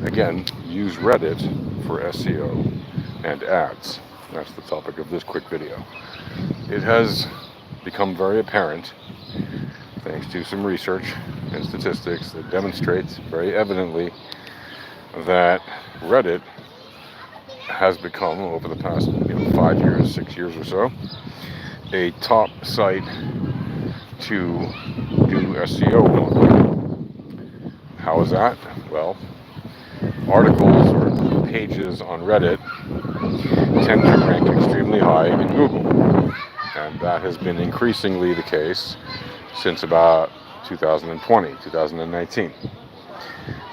again, use Reddit for SEO and ads. That's the topic of this quick video. It has become very apparent, thanks to some research and statistics, that demonstrates very evidently that Reddit has become, over the past 5 years, 6 years or so, a top site to do SEO on. How is that? Well, articles or pages on Reddit tend to rank extremely high in Google, and that has been increasingly the case since about 2020, 2019.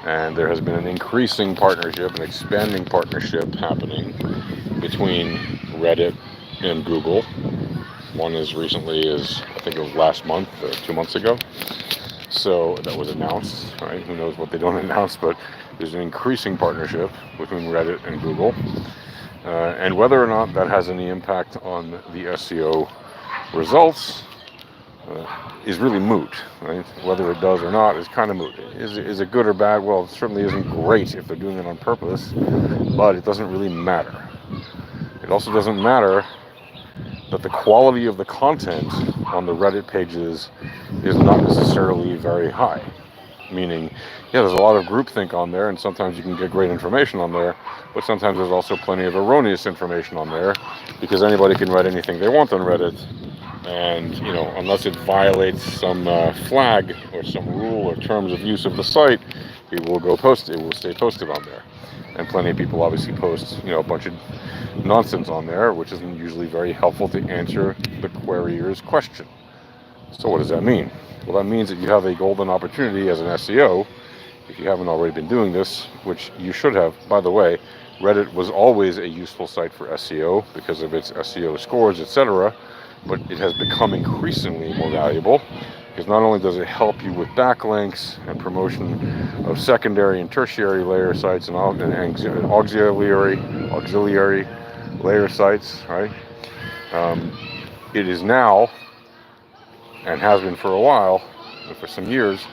And there has been an increasing partnership, an expanding partnership happening between Reddit and Google. One as recently as, I think it was last month or 2 months ago. So that was announced, right? Who knows what they don't announce, but there's an increasing partnership between Reddit and Google. And whether or not that has any impact on the SEO results is really moot, right? Whether it does or not is kind of moot. Is it good or bad? Well, it certainly isn't great if they're doing it on purpose, but it doesn't really matter. It also doesn't matter that the quality of the content on the Reddit pages is not necessarily very high. Meaning, yeah, there's a lot of groupthink on there, and sometimes you can get great information on there, but sometimes there's also plenty of erroneous information on there, because anybody can write anything they want on Reddit, and unless it violates some flag or some rule or terms of use of the site, it will stay posted on there. And plenty of people obviously post a bunch of nonsense on there, which isn't usually very helpful to answer the querier's question. So what does that mean? Well, that means that you have a golden opportunity as an SEO, if you haven't already been doing this, which you should have. By the way, Reddit was always a useful site for SEO because of its SEO scores, etc., but it has become increasingly more valuable, because not only does it help you with backlinks and promotion of secondary and tertiary layer sites and auxiliary layer sites, right? It is now, and has been for a while, for some years,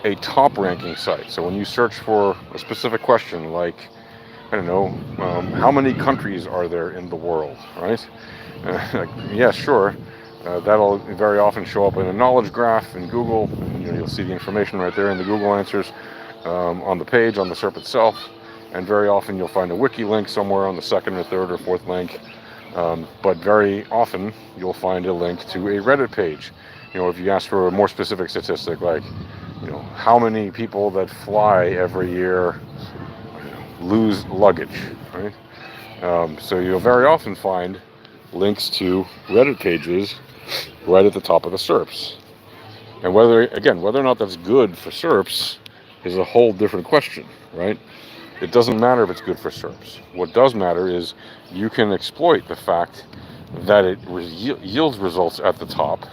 a top ranking site. So when you search for a specific question, like, I don't know, how many countries are there in the world, right? Yeah, sure. That'll very often show up in a knowledge graph in Google. You'll see the information right there in the Google answers on the page, on the SERP itself. And very often you'll find a wiki link somewhere on the second or third or fourth link. But very often you'll find a link to a Reddit page. If you ask for a more specific statistic, like, how many people that fly every year lose luggage, right? So you'll very often find links to Reddit pages right at the top of the SERPs. And whether or not that's good for SERPs is a whole different question, right? It doesn't matter if it's good for SERPs. What does matter is you can exploit the fact that it yields results at the top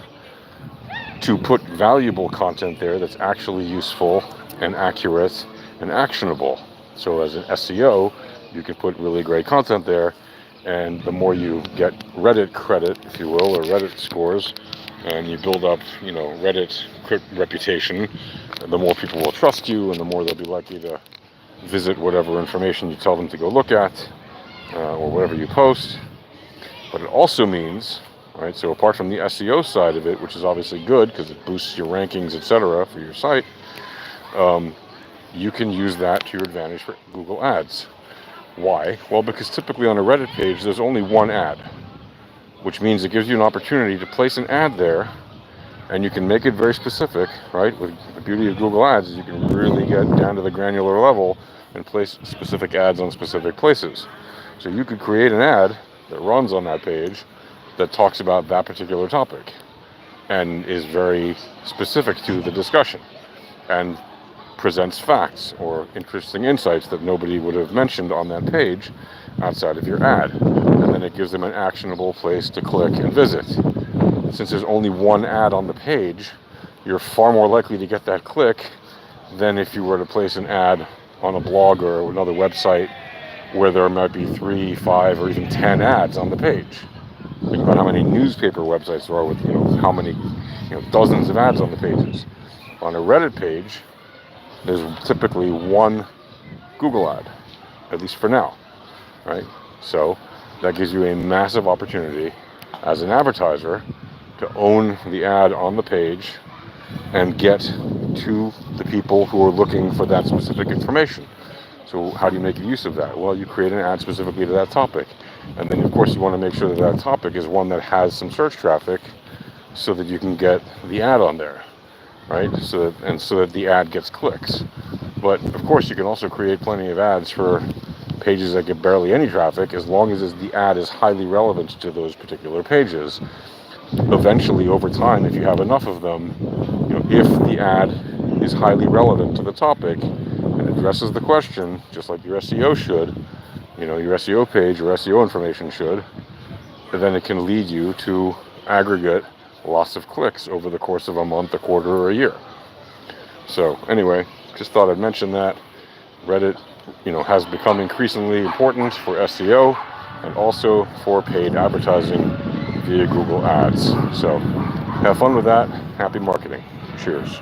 to put valuable content there that's actually useful and accurate and actionable. So as an SEO, you can put really great content there, and the more you get Reddit credit, if you will, or Reddit scores, and you build up, Reddit reputation, the more people will trust you, and the more they'll be likely to visit whatever information you tell them to go look at, or whatever you post. But it also means, right, so apart from the SEO side of it, which is obviously good because it boosts your rankings, etc., for your site, you can use that to your advantage for Google Ads. Why? Well, because typically on a Reddit page, there's only one ad, which means it gives you an opportunity to place an ad there, and you can make it very specific, right? With the beauty of Google Ads is you can really get down to the granular level and place specific ads on specific places. So you could create an ad that runs on that page that talks about that particular topic and is very specific to the discussion and presents facts or interesting insights that nobody would have mentioned on that page outside of your ad. And then it gives them an actionable place to click and visit. Since there's only one ad on the page, you're far more likely to get that click than if you were to place an ad on a blog or another website where there might be 3, 5, or even 10 ads on the page. Think about how many newspaper websites there are with, how many, dozens of ads on the pages. On a Reddit page, there's typically one Google ad, at least for now, right? So that gives you a massive opportunity as an advertiser to own the ad on the page and get to the people who are looking for that specific information. So how do you make use of that? Well, you create an ad specifically to that topic. And then, of course, you want to make sure that that topic is one that has some search traffic so that you can get the ad on there, right? So that the ad gets clicks. But, of course, you can also create plenty of ads for pages that get barely any traffic, as long as the ad is highly relevant to those particular pages. Eventually, over time, if you have enough of them, if the ad is highly relevant to the topic and addresses the question, just like your SEO should, your SEO page or SEO information should, then it can lead you to aggregate lots of clicks over the course of a month, a quarter, or a year. So anyway, just thought I'd mention that. Reddit, has become increasingly important for SEO and also for paid advertising via Google Ads. So have fun with that. Happy marketing. Cheers.